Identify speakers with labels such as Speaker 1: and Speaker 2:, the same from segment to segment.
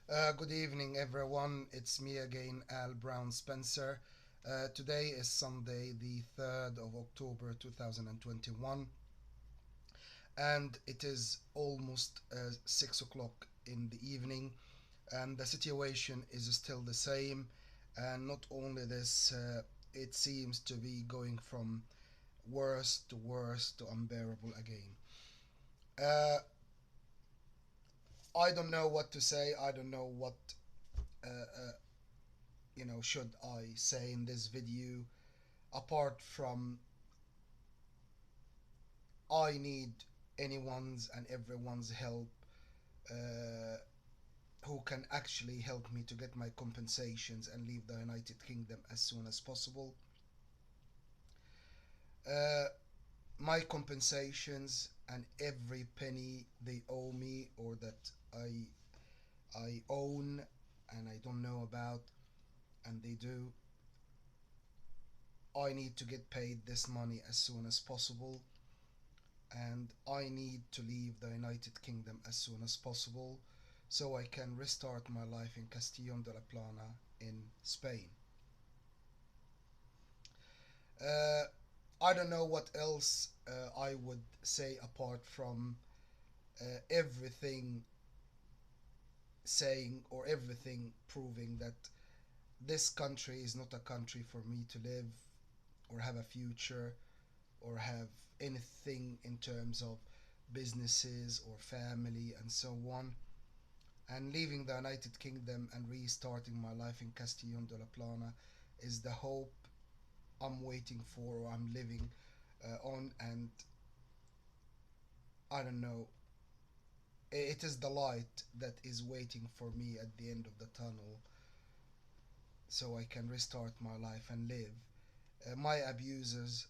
Speaker 1: Good evening, everyone. It's me again, Al Brown Spencer. Today is Sunday, the 3rd of October 2021, and it is almost 6 o'clock in the evening, and the situation is still the same. And not only this, it seems to be going from worse to unbearable again. Uh, I don't know what to say. I don't know what uh, uh, should I say in this video apart from I need anyone's and everyone's help uh, who can actually help me to get my compensations and leave the United Kingdom as soon as possible. Uh, my compensations and every penny they owe me or that I own and I don't know about and they do. I need to get paid this money as soon as possible, and I need to leave the United Kingdom as soon as possible so I can restart my life in Castellón de la Plana in Spain. Uh, I don't know what else I would say apart from everything saying or everything proving that this country is not a country for me to live or have a future or have anything in terms of businesses or family and so on. And leaving the United Kingdom and restarting my life in Castellón de la Plana is the hope I'm waiting for or I'm living on. And I don't know, it is the light that is waiting for me at the end of the tunnel so I can restart my life and live. My abusers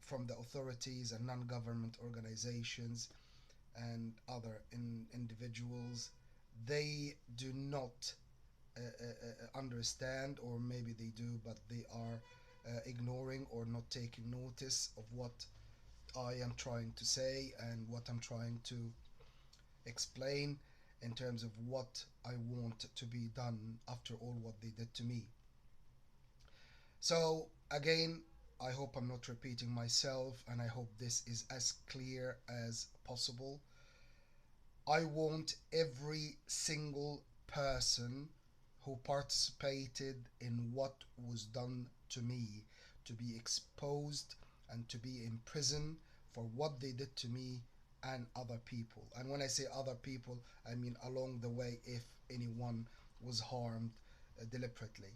Speaker 1: from the authorities and non government organizations and other individuals, they do not understand, or maybe they do, but they are ignoring or not taking notice of what I am trying to say and what I'm trying to explain in terms of what I want to be done after all what they did to me. So, again, I hope I'm not repeating myself and I hope this is as clear as possible. I want every single person who participated in what was done to me to be exposed and to be in prison for what they did to me and other people. And when I say other people, I mean along the way if anyone was harmed deliberately.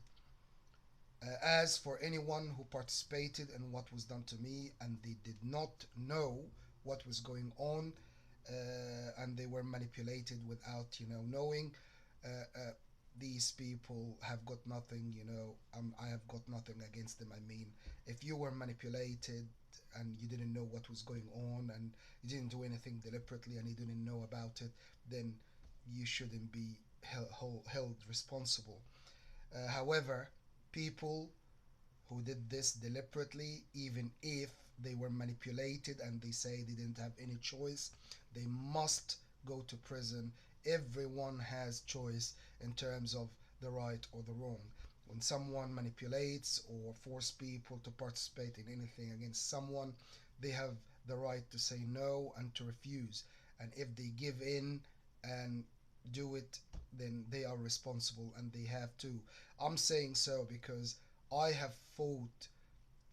Speaker 1: As for anyone who participated in what was done to me and they did not know what was going on, and they were manipulated without knowing, uh, uh, these people have got nothing. I have got nothing against them. I mean, if you were manipulated and you didn't know what was going on and you didn't do anything deliberately and you didn't know about it, then you shouldn't be held responsible. However, people who did this deliberately, even if they were manipulated and they say they didn't have any choice, they must go to prison. Everyone has choice in terms of the right or the wrong. When someone manipulates or force people to participate in anything against someone, they have the right to say no and to refuse. And if they give in and do it, then they are responsible and they have to. I'm saying so because I have fought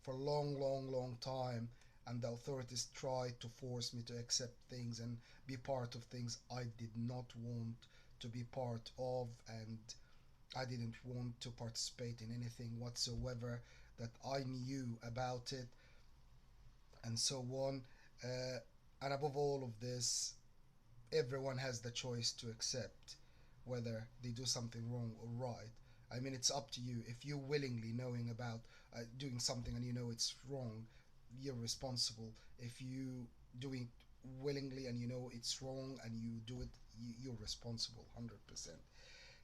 Speaker 1: for a long time, and the authorities tried to force me to accept things and be part of things I did not want to be part of, and I didn't want to participate in anything whatsoever that I knew about it, and so on. Uh, and above all of this, everyone has the choice to accept whether they do something wrong or right. I mean, it's up to you. If you willingly knowing about doing something and you know it's wrong, you're responsible. If you doing it willingly and you know it's wrong and you do it, you're responsible 100%.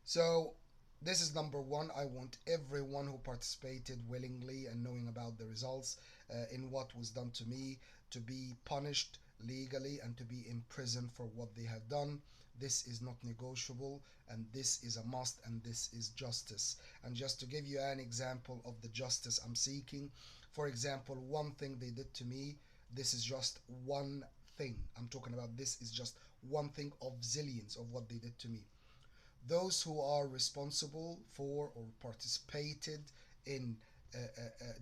Speaker 1: So this is number one. I want everyone who participated willingly and knowing about the results in what was done to me to be punished legally and to be in prison for what they have done. This is not negotiable, and this is a must, and this is justice. And just to give you an example of the justice I'm seeking, for example, one thing they did to me, this is just one thing I'm talking about. This is just one thing of zillions of what they did to me. Those who are responsible for or participated in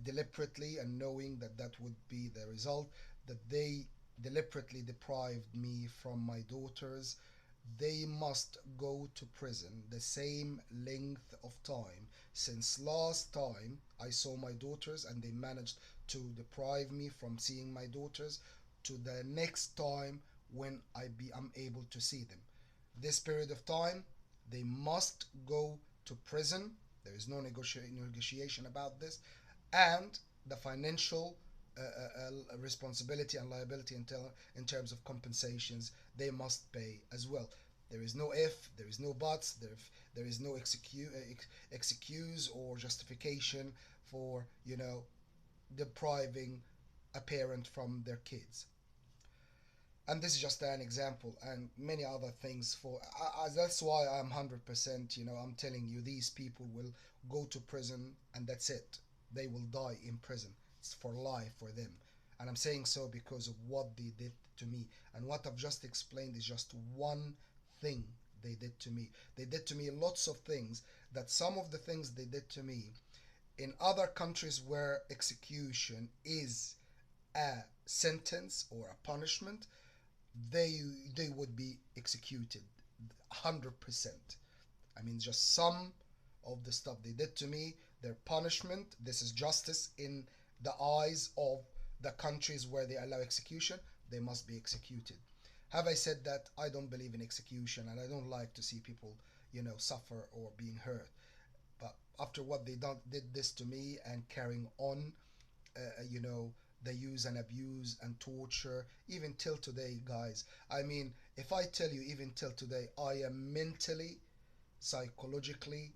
Speaker 1: deliberately and knowing that that would be the result, that they deliberately deprived me from my daughters, they must go to prison the same length of time since last time I saw my daughters and they managed to deprive me from seeing my daughters to the next time when I'm able to see them. This period of time, they must go to prison. There is no negotiation about this. And the financial responsibility and liability in terms of compensations, they must pay as well. There is no if, there is no buts, there is no excuse or justification for, depriving a parent from their kids. And this is just an example and many other things for that's why I'm 100%, I'm telling you, these people will go to prison and that's it. They will die in prison. It's for life for them. And I'm saying so because of what they did to me. And what I've just explained is just one thing they did to me. They did to me lots of things, that some of the things they did to me in other countries where execution is a sentence or a punishment, they they would be executed 100%. I mean, just some of the stuff they did to me, their punishment, this is justice in the eyes of the countries where they allow execution, they must be executed. Have I said that? I don't believe in execution and I don't like to see people, suffer or being hurt. But after what they did this to me and carrying on, you know, the use and abuse and torture, even till today, guys. I mean, if I tell you, even till today, I am mentally, psychologically,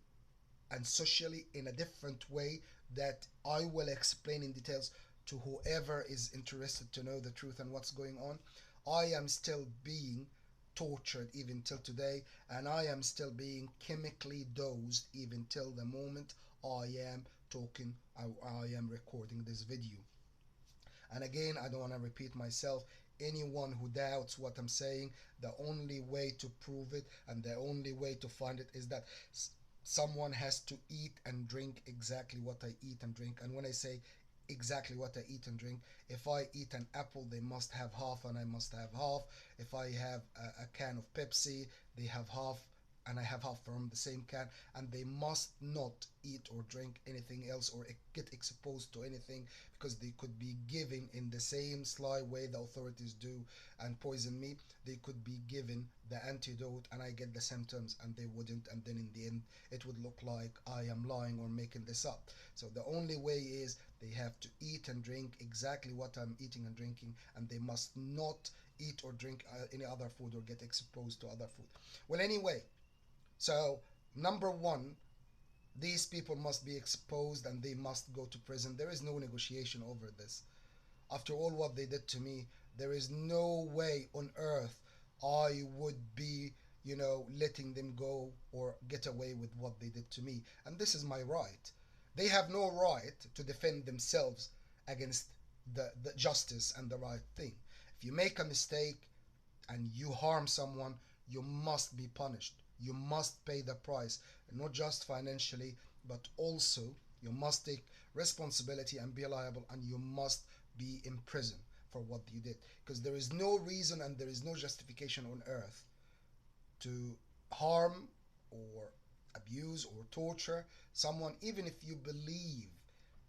Speaker 1: and socially in a different way that I will explain in details to whoever is interested to know the truth and what's going on. I am still being tortured even till today, and I am still being chemically dosed even till the moment I am talking, I am recording this video. And again, I don't want to repeat myself. Anyone who doubts what I'm saying, the only way to prove it and the only way to find it is that someone has to eat and drink exactly what I eat and drink. And when I say exactly what I eat and drink, if I eat an apple, they must have half and I must have half. If I have a can of Pepsi, they have half and I have half from the same can, and they must not eat or drink anything else or get exposed to anything, because they could be given in the same sly way the authorities do and poison me. They could be given the antidote and I get the symptoms and they wouldn't, and then in the end it would look like I am lying or making this up. So the only way is they have to eat and drink exactly what I'm eating and drinking, and they must not eat or drink any other food or get exposed to other food. Well, anyway, so number one, these people must be exposed and they must go to prison. There is no negotiation over this. After all what they did to me, there is no way on earth I would be, letting them go or get away with what they did to me. And this is my right. They have no right to defend themselves against the justice and the right thing. If you make a mistake and you harm someone, you must be punished. You must pay the price, not just financially, but also you must take responsibility and be liable, and you must be in prison for what you did. Because there is no reason and there is no justification on earth to harm or abuse or torture someone, even if you believe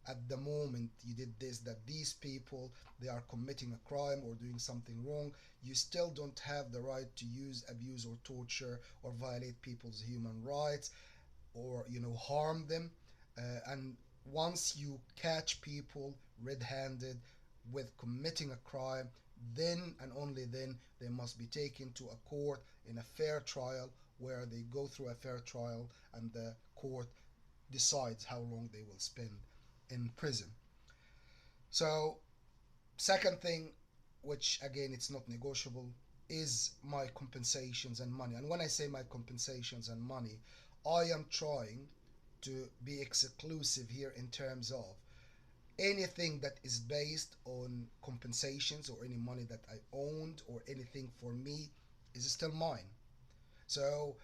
Speaker 1: at the moment you did this that these people, they are committing a crime or doing something wrong. You still don't have the right to use, abuse or torture or violate people's human rights or harm them. And once you catch people red-handed with committing a crime, then and only then they must be taken to a court in a fair trial, where they go through a fair trial and the court decides how long they will spend in prison. So, second thing, which again it's not negotiable, is my compensations and money. And when I say my compensations and money, I am trying to be exclusive here in terms of anything that is based on compensations or any money that I owned or anything for me is still mine. So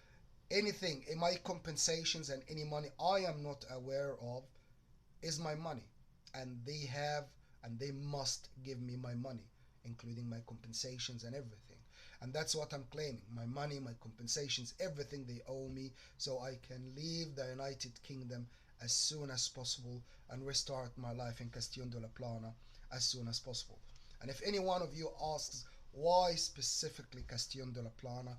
Speaker 1: anything in my compensations and any money I am not aware of is my money, and they have and they must give me my money, including my compensations and everything. And that's what I'm claiming: my money, my compensations, everything they owe me, so I can leave the United Kingdom as soon as possible and restart my life in Castillon de la Plana as soon as possible. And if any one of you asks why specifically Castillon de la Plana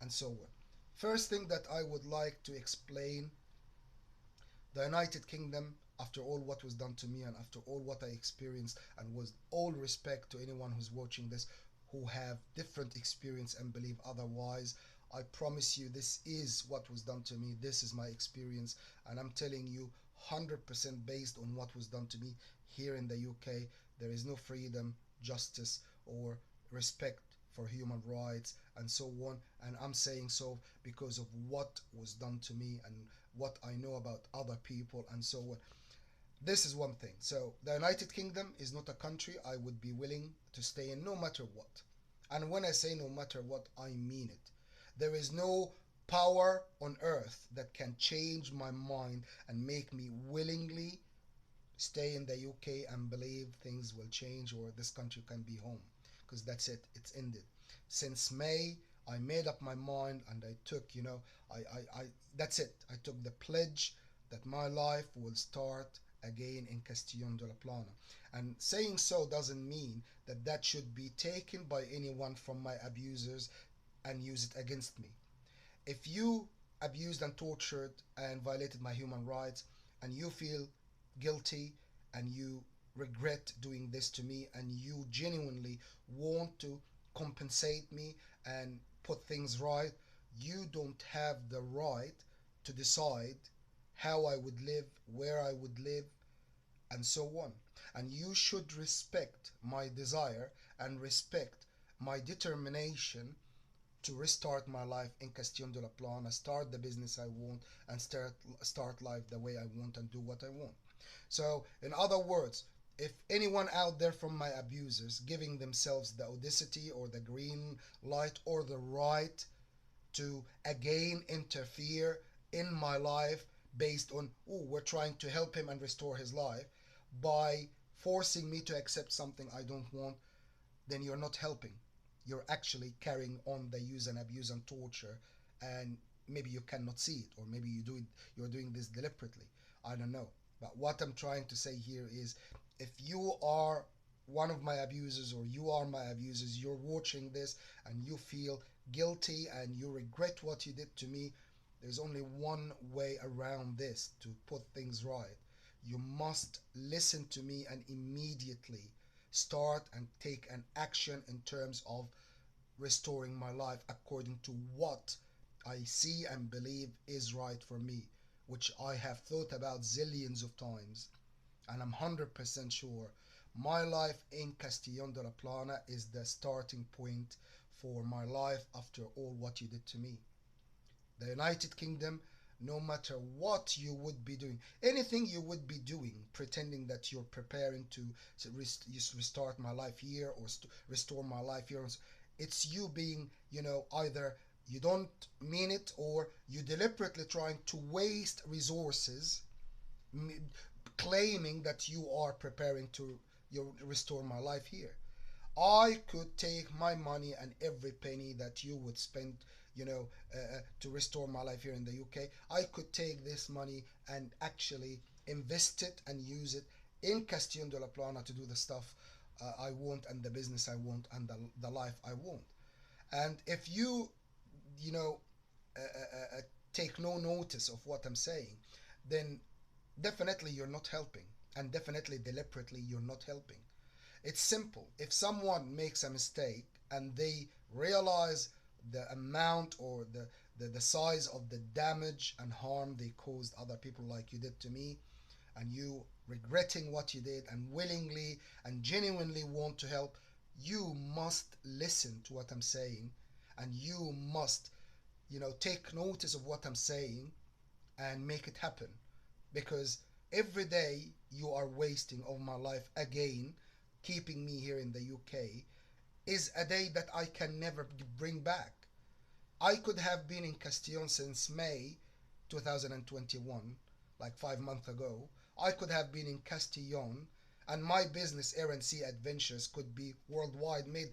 Speaker 1: and so on, first thing that I would like to explain: the United Kingdom, after all what was done to me and after all what I experienced, and with all respect to anyone who's watching this who have different experience and believe otherwise, I promise you this is what was done to me. This is my experience, and I'm telling you 100% based on what was done to me here in the UK. There is no freedom, justice, or respect for human rights and so on. And I'm saying so because of what was done to me and what I know about other people and so on. This is one thing. So the United Kingdom is not a country I would be willing to stay in no matter what. And when I say no matter what, I mean it. There is no power on earth that can change my mind and make me willingly stay in the UK and believe things will change or this country can be home. Because that's it, it's ended. Since May, I made up my mind and I took, that's it. I took the pledge that my life will start again in Castillon de la Plana. And saying so doesn't mean that that should be taken by anyone from my abusers and use it against me. If you abused and tortured and violated my human rights and you feel guilty and you regret doing this to me and you genuinely want to compensate me and put things right, you don't have the right to decide how I would live, where I would live, and so on. And you should respect my desire and respect my determination to restart my life in Castillon de la Plana, start the business I want, and start life the way I want and do what I want. So, in other words, if anyone out there from my abusers giving themselves the audacity or the green light or the right to again interfere in my life based on, oh, we're trying to help him and restore his life by forcing me to accept something I don't want, then you're not helping. You're actually carrying on the use and abuse and torture, and maybe you cannot see it, or maybe you're doing this deliberately. I don't know. But what I'm trying to say here is, if you are one of my abusers or you are my abusers, you're watching this and you feel guilty and you regret what you did to me, there's only one way around this to put things right. You must listen to me and immediately start and take an action in terms of restoring my life according to what I see and believe is right for me, which I have thought about zillions of times. And I'm 100% sure my life in Castillon de la Plana is the starting point for my life after all what you did to me. The United Kingdom, no matter what you would be doing, anything you would be doing, pretending that you're preparing to restart my life here or restore my life here, it's you being, either you don't mean it or you deliberately trying to waste resources, claiming that you are preparing to restore my life here. I could take my money and every penny that you would spend, to restore my life here in the UK. I could take this money and actually invest it and use it in Castillon de la Plana to do the stuff I want and the business I want and the life I want. And if you, you know, take no notice of what I'm saying, then definitely you're not helping. And definitely deliberately you're not helping. It's simple. If someone makes a mistake and they realize the amount or the size of the damage and harm they caused other people like you did to me, and you regretting what you did and willingly and genuinely want to help, you must listen to what I'm saying, and you must, take notice of what I'm saying and make it happen. Because every day you are wasting of my life again, keeping me here in the UK, is a day that I can never bring back. I could have been in Castillon since May 2021, like 5 months ago. I could have been in Castillon, and my business Air and Sea Adventures could be worldwide, made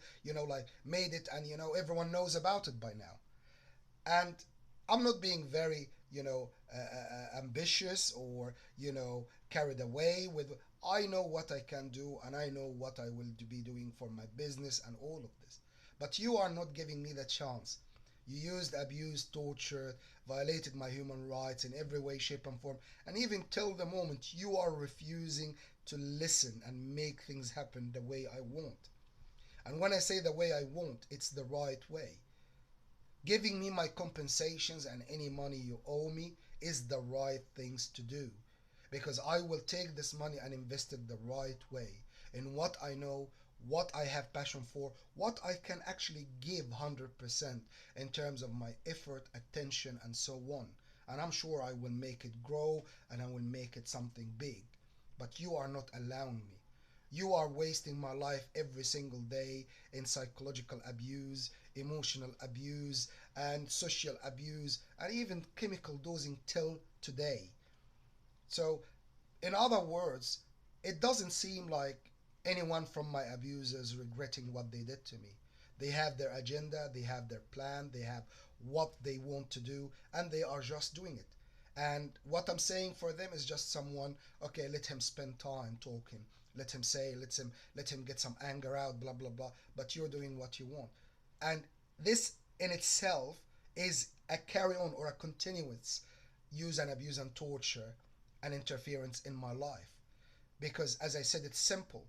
Speaker 1: it, and everyone knows about it by now. And I'm not being very, ambitious or, carried away with. I know what I can do, and I know what I will be doing for my business and all of this. But you are not giving me the chance. You used, abused, tortured, violated my human rights in every way, shape, and form. And even till the moment, you are refusing to listen and make things happen the way I want. And when I say the way I want, it's the right way. Giving me my compensations and any money you owe me is the right things to do, because I will take this money and invest it the right way in what I know, what I have passion for, what I can actually give 100% in terms of my effort, attention, and so on. And I'm sure I will make it grow and I will make it something big. But you are not allowing me. You are wasting my life every single day in psychological abuse, emotional abuse, and social abuse, and even chemical dosing till today. So, in other words, it doesn't seem like anyone from my abusers regretting what they did to me. They have their agenda, they have their plan, they have what they want to do, and they are just doing it. And what I'm saying for them is just someone, okay, let him spend time talking. Let him say, let him get some anger out, blah blah blah. But you're doing what you want. And this in itself is a carry on or a continuous use and abuse and torture and interference in my life. Because as I said, it's simple.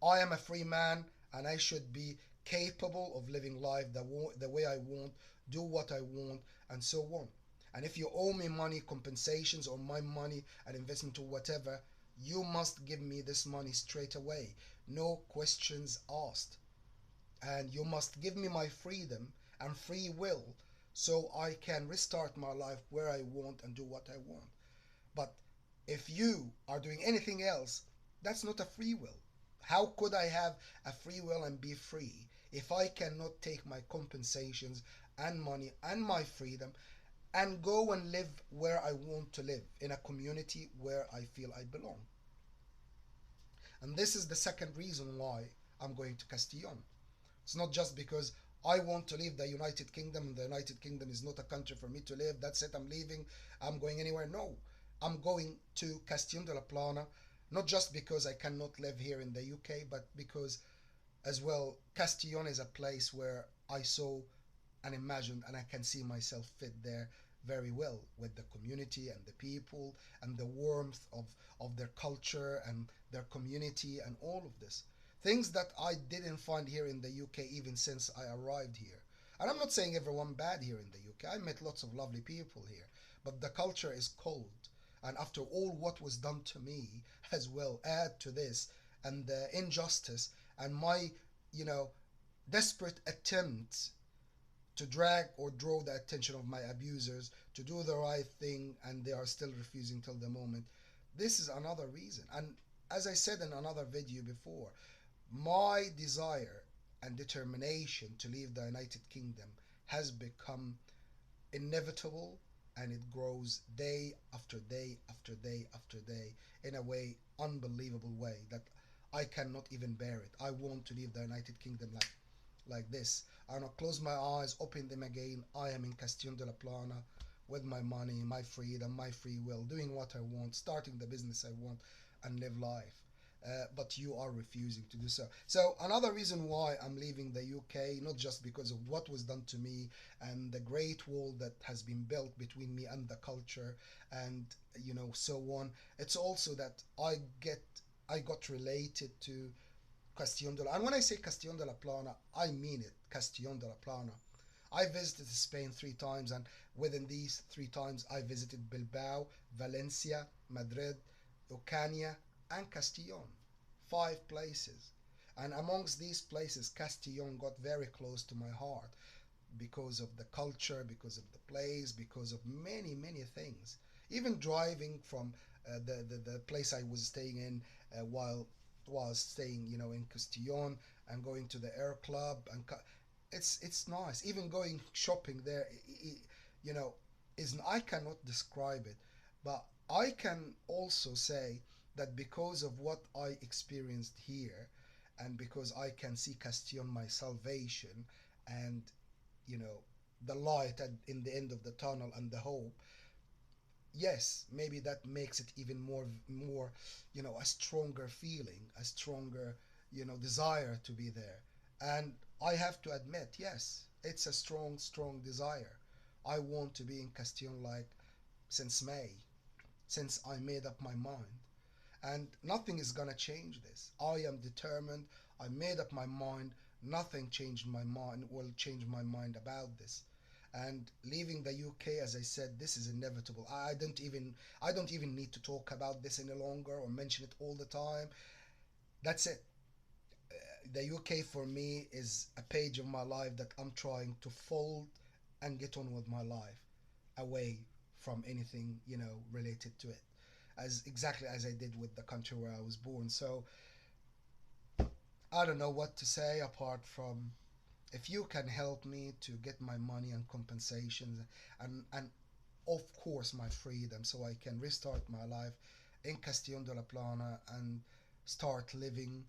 Speaker 1: I am a free man and I should be capable of living life the way I want, do what I want, and so on. And if you owe me money, compensations, or my money, an investment, or whatever, you must give me this money straight away. No questions asked. And you must give me my freedom and free will so I can restart my life where I want and do what I want. But if you are doing anything else, that's not a free will. How could I have a free will and be free if I cannot take my compensations and money and my freedom and go and live where I want to live in a community where I feel I belong? And this is the second reason why I'm going to Castillon. It's not just because I want to leave the United Kingdom and the United Kingdom is not a country for me to live. That's it, I'm leaving, I'm going anywhere. No, I'm going to Castillon de la Plana, not just because I cannot live here in the UK, but because as well, Castillon is a place where I saw and imagined and I can see myself fit there very well with the community and the people and the warmth of their culture and their community and all of this. Things that I didn't find here in the UK even since I arrived here. And I'm not saying everyone bad here in the UK. I met lots of lovely people here. But the culture is cold. And after all what was done to me as well, add to this and the injustice and my, you know, desperate attempt to drag or draw the attention of my abusers to do the right thing and they are still refusing till the moment. This is another reason. And as I said in another video before, my desire and determination to leave the United Kingdom has become inevitable, and it grows day after day after day after day in a way, unbelievable way that I cannot even bear it. I want to leave the United Kingdom like this. I want to close my eyes, open them again. I am in Castillon de la Plana with my money, my freedom, my free will, doing what I want, starting the business I want, and live life. But you are refusing to do so. So another reason why I'm leaving the UK, not just because of what was done to me and the great wall that has been built between me and the culture, and so on. It's also that I got related to Castillon de la, and when I say Castillon de la Plana, I mean it, Castillon de la Plana. I visited Spain 3 times, and within these 3 times, I visited Bilbao, Valencia, Madrid, Ocaña, and Castillon. 5 places. And amongst these places, Castillon got very close to my heart because of the culture, because of the place, because of many, many things. Even driving from the place I was staying in while staying, in Castillon, and going to the air club, and it's nice. Even going shopping there, you know, is I cannot describe it, but I can also say that because of what I experienced here, and because I can see Castillon my salvation, and you know the light in the end of the tunnel and the hope, yes, maybe that makes it even more, a stronger feeling, a stronger, desire to be there. And I have to admit, yes, it's a strong desire. I want to be in Castillon like since May, since I made up my mind. And nothing is gonna change this. I am determined. I made up my mind. Nothing changed my mind will change my mind about this. And leaving the UK, as I said, this is inevitable. I don't even need to talk about this any longer or mention it all the time. That's it. The UK for me is a page of my life that I'm trying to fold and get on with my life, away from anything related to it, as exactly as I did with the country where I was born. So I don't know what to say apart from, if you can help me to get my money and compensations, and of course my freedom, so I can restart my life in Castillon de la Plana and start living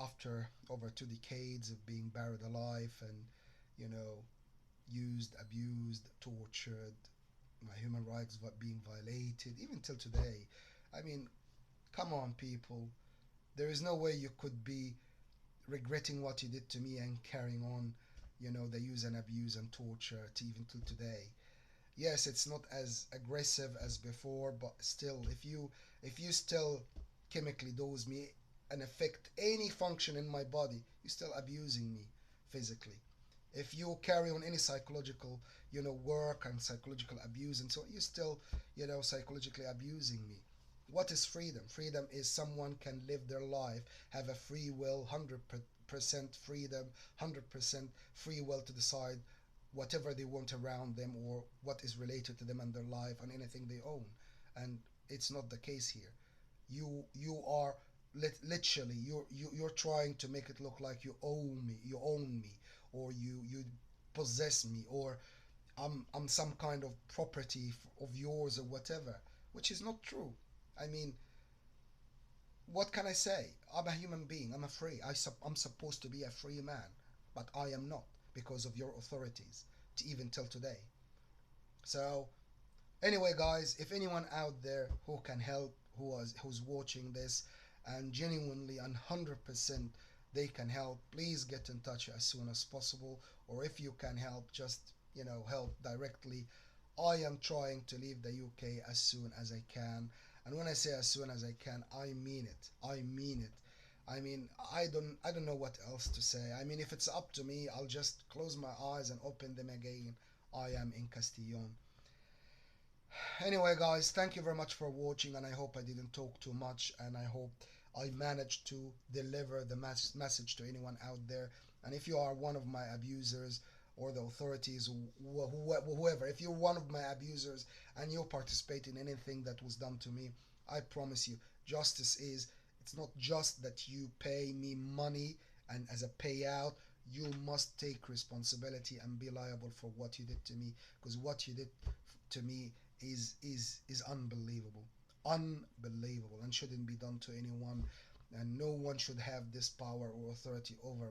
Speaker 1: after over 2 decades of being buried alive, and you know used, abused, tortured, my human rights being violated even till today. I mean, come on, people. There is no way you could be regretting what you did to me and carrying on, the use and abuse and torture to even till today. Yes, it's not as aggressive as before, but still, if you still chemically dose me and affect any function in my body, you're still abusing me physically. If you carry on any psychological, work and psychological abuse, and so you're still, psychologically abusing me. What is freedom? Freedom is someone can live their life, have a free will, 100% freedom, 100% free will to decide whatever they want around them, or what is related to them and their life and anything they own. And it's not the case here. You are literally, you're trying to make it look like you own me, or you possess me, or I'm some kind of property of yours or whatever, which is not true. I mean, what can I say? I'm a human being. I'm a free. I'm supposed to be a free man, but I am not because of your authorities, to even till today. So anyway, guys, if anyone out there who can help, who's watching this, and genuinely and 100% they can help, please get in touch as soon as possible. Or if you can help, just help directly. I am trying to leave the UK as soon as I can, and when I say as soon as I can, I mean it. I mean it. I mean, I don't know what else to say. I mean, if it's up to me, I'll just close my eyes and open them again. I am in Castillon. Anyway, guys, thank you very much for watching, and I hope I didn't talk too much, and I hope I managed to deliver the message to anyone out there. And if you are one of my abusers, or the authorities, whoever, if you're one of my abusers and you participate in anything that was done to me, I promise you, justice is, it's not just that you pay me money and as a payout. You must take responsibility and be liable for what you did to me, because what you did to me is unbelievable, unbelievable, and shouldn't be done to anyone. And no one should have this power or authority over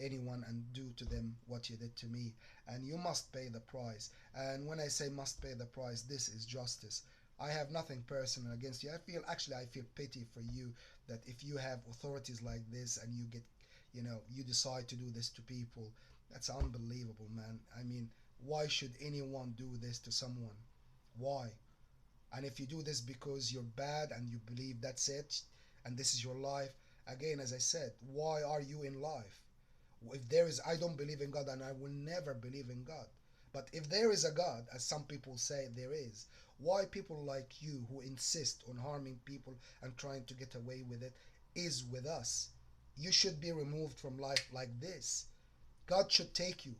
Speaker 1: anyone and do to them what you did to me. And you must pay the price. And when I say must pay the price, this is justice. I have nothing personal against you. I feel pity for you, that if you have authorities like this and you get, you decide to do this to people, that's unbelievable, man. I mean, why should anyone do this to someone? Why? And if you do this because you're bad and you believe that's it and this is your life, again, as I said, why are you in life? If there is, I don't believe in God, and I will never believe in God. But if there is a God, as some people say there is, why people like you who insist on harming people and trying to get away with it is with us? you should be removed from life like this. God should take you.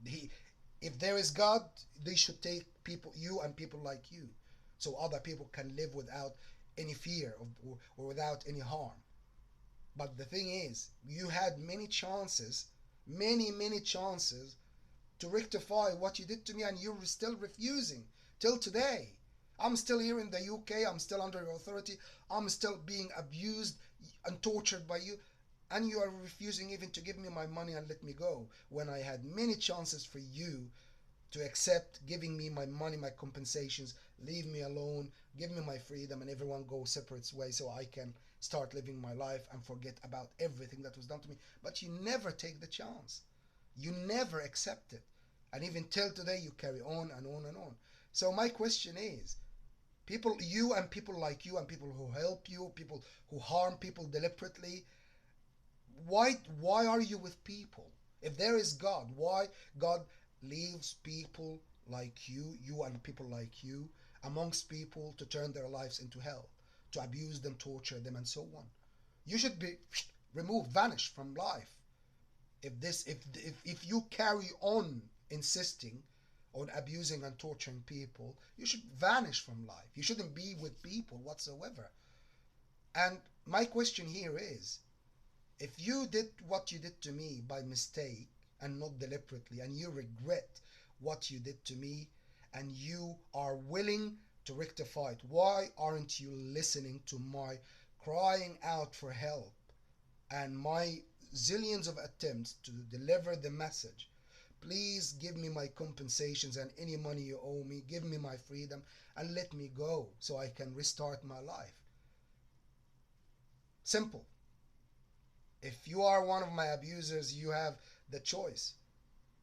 Speaker 1: He, if there is God, they should take people, you and people like you, so other people can live without any fear or without any harm. But the thing is, you had many chances, many chances to rectify what you did to me, and you're still refusing till today. I'm still here in the UK, I'm still under your authority, I'm still being abused and tortured by you, and you are refusing even to give me my money and let me go when I had many chances for you to accept giving me my money, my compensations, leave me alone, give me my freedom, and everyone go separate ways so I can start living my life and forget about everything that was done to me. But you never take the chance. You never accept it. And even till today, you carry on and on and on. So my question is, people, you and people like you and people who help you, people who harm people deliberately, why are you with people? If there is God, why God leaves people like you and people like you amongst people to turn their lives into hell, to abuse them, torture them, and so on? You should be removed, vanished from life. If you carry on insisting on abusing and torturing people, you should vanish from life. You shouldn't be with people whatsoever. And my question here is, if you did what you did to me by mistake and not deliberately, and you regret what you did to me, and you are willing to rectify it, why aren't you listening to my crying out for help and my zillions of attempts to deliver the message? Please give me my compensations and any money you owe me, give me my freedom, and let me go so I can restart my life. Simple. If you are one of my abusers, you have the choice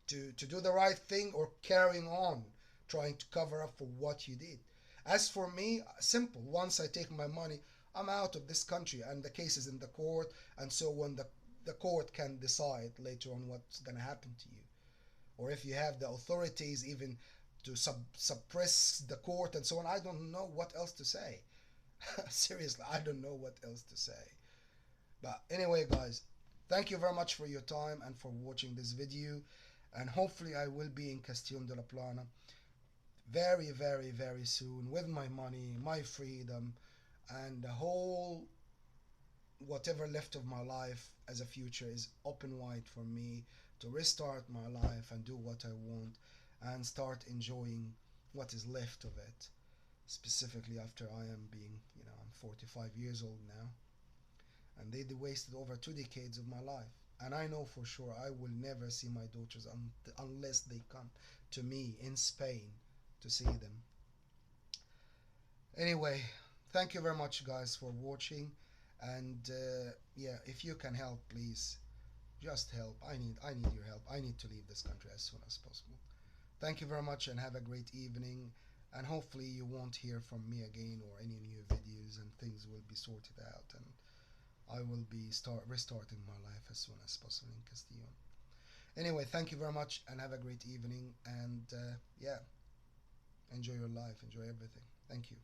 Speaker 1: to do the right thing or carrying on trying to cover up for what you did. As for me, simple. Once I take my money, I'm out of this country and the case is in the court, and so when the court can decide later on what's going to happen to you. Or if you have the authorities even to suppress the court and so on, I don't know what else to say. Seriously, I don't know what else to say. But anyway, guys, thank you very much for your time and for watching this video. And hopefully I will be in Castillon de la Plana very soon with my money, my freedom, and the whole whatever left of my life as a future is open wide for me to restart my life and do what I want and start enjoying what is left of it. Specifically after I am being, I'm 45 years old now, and they wasted over 2 decades of my life. And I know for sure I will never see my daughters unless they come to me in Spain to see them. Anyway, thank you very much, guys, for watching. And yeah, if you can help, please, just help. I need your help. I need to leave this country as soon as possible. Thank you very much and have a great evening. And hopefully you won't hear from me again or any new videos, and things will be sorted out, and I will be restarting my life as soon as possible in Castillon. Anyway, thank you very much and have a great evening, and yeah, enjoy your life, enjoy everything. Thank you.